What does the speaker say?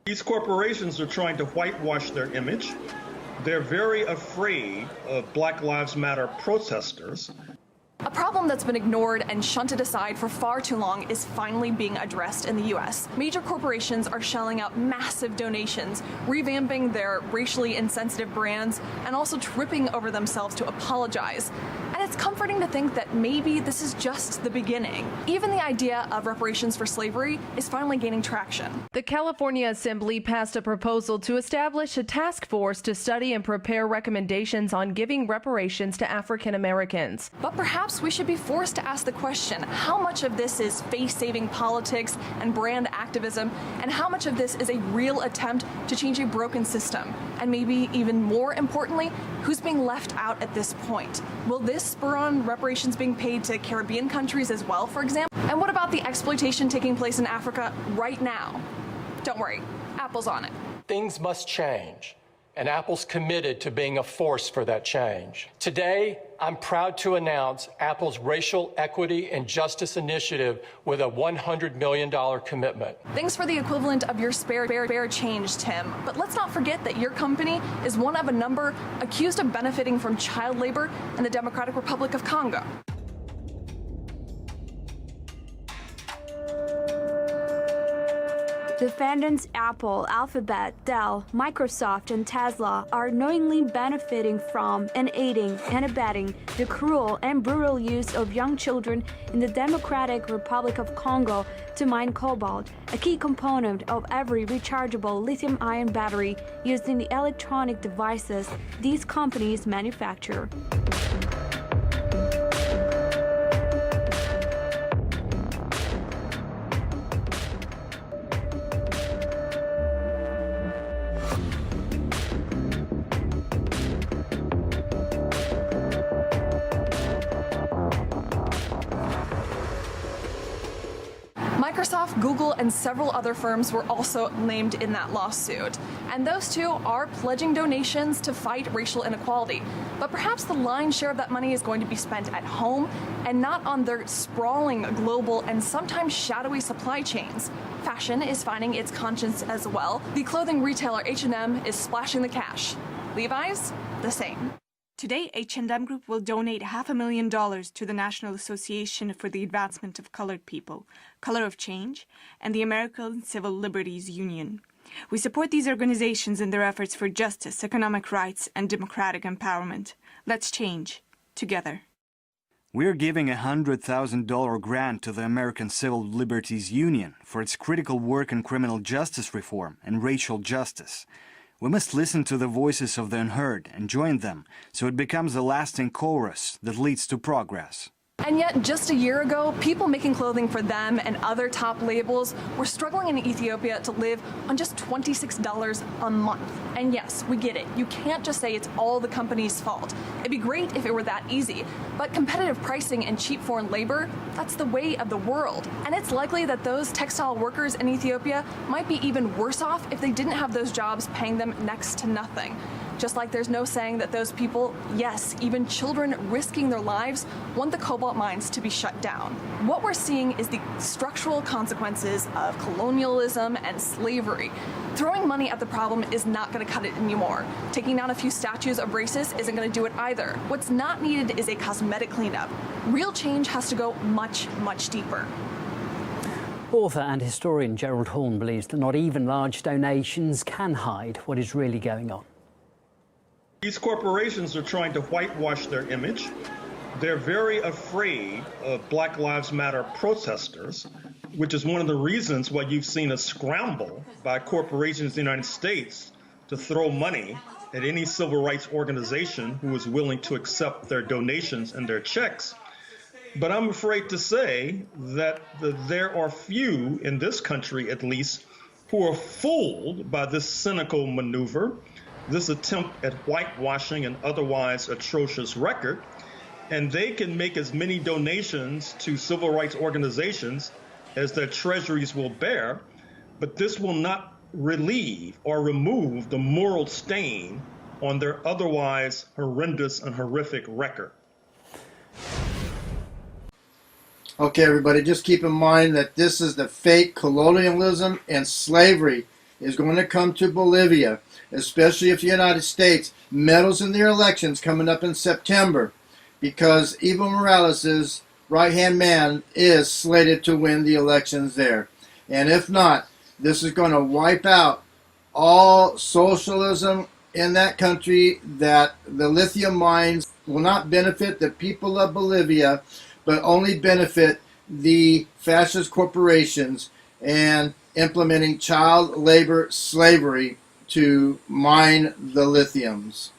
These corporations are trying to whitewash their image. They're very afraid of Black Lives Matter protesters. A problem that's been ignored and shunted aside for far too long is finally being addressed in the U.S. Major corporations are shelling out massive donations, revamping their racially insensitive brands, and also tripping over themselves to apologize. And it's comforting to think that maybe this is just the beginning. Even the idea of reparations for slavery is finally gaining traction. The California Assembly passed a proposal to establish a task force to study and prepare recommendations on giving reparations to African Americans. But perhaps we should be forced to ask the question, how much of this is face-saving politics and brand activism, and how much of this is a real attempt to change a broken system? And maybe even more importantly, who's being left out at this point? Will this spur on reparations being paid to Caribbean countries as well, for example? And what about the exploitation taking place in Africa right now? Don't worry, Apple's on it. Things must change, and Apple's committed to being a force for that change. Today, I'm proud to announce Apple's Racial Equity and Justice Initiative with a $100 million commitment. Thanks for the equivalent of your spare change, Tim. But let's not forget that your company is one of a number accused of benefiting from child labor in the Democratic Republic of Congo. Defendants Apple, Alphabet, Dell, Microsoft, and Tesla are knowingly benefiting from and aiding and abetting the cruel and brutal use of young children in the Democratic Republic of Congo to mine cobalt, a key component of every rechargeable lithium-ion battery used in the electronic devices these companies manufacture. Microsoft, Google, and several other firms were also named in that lawsuit. And those two are pledging donations to fight racial inequality. But perhaps the lion's share of that money is going to be spent at home and not on their sprawling global and sometimes shadowy supply chains. Fashion is finding its conscience as well. The clothing retailer H&M is splashing the cash. Levi's, the same. Today, H&M Group will donate $500,000 to the National Association for the Advancement of Colored People, Color of Change, and the American Civil Liberties Union. We support these organizations in their efforts for justice, economic rights, and democratic empowerment. Let's change, together. We're giving a $100,000 grant to the American Civil Liberties Union for its critical work in criminal justice reform and racial justice. We must listen to the voices of the unheard and join them so it becomes a lasting chorus that leads to progress. And yet, just a year ago, people making clothing for them and other top labels were struggling in Ethiopia to live on just $26 a month. And yes, we get it. You can't just say it's all the company's fault. It'd be great if it were that easy. But competitive pricing and cheap foreign labor, that's the way of the world. And it's likely that those textile workers in Ethiopia might be even worse off if they didn't have those jobs paying them next to nothing. Just like there's no saying that those people, yes, even children risking their lives, want the cobalt mines to be shut down. What we're seeing is the structural consequences of colonialism and slavery. Throwing money at the problem is not going to cut it anymore. Taking down a few statues of racists isn't going to do it either. What's not needed is a cosmetic cleanup. Real change has to go much, much deeper. Author and historian Gerald Horne believes that not even large donations can hide what is really going on. These corporations are trying to whitewash their image. They're very afraid of Black Lives Matter protesters, which is one of the reasons why you've seen a scramble by corporations in the United States to throw money at any civil rights organization who is willing to accept their donations and their checks. But I'm afraid to say that there are few in this country, at least, who are fooled by this cynical maneuver, this attempt at whitewashing an otherwise atrocious record, and they can make as many donations to civil rights organizations as their treasuries will bear, but this will not relieve or remove the moral stain on their otherwise horrendous and horrific record. Okay, everybody, just keep in mind that this is the fake colonialism and slavery is going to come to Bolivia, especially if the United States meddles in their elections coming up in September, because Evo Morales' right-hand man is slated to win the elections there. And if not, this is going to wipe out all socialism in that country, that the lithium mines will not benefit the people of Bolivia, but only benefit the fascist corporations and implementing child labor slavery to mine the lithiums.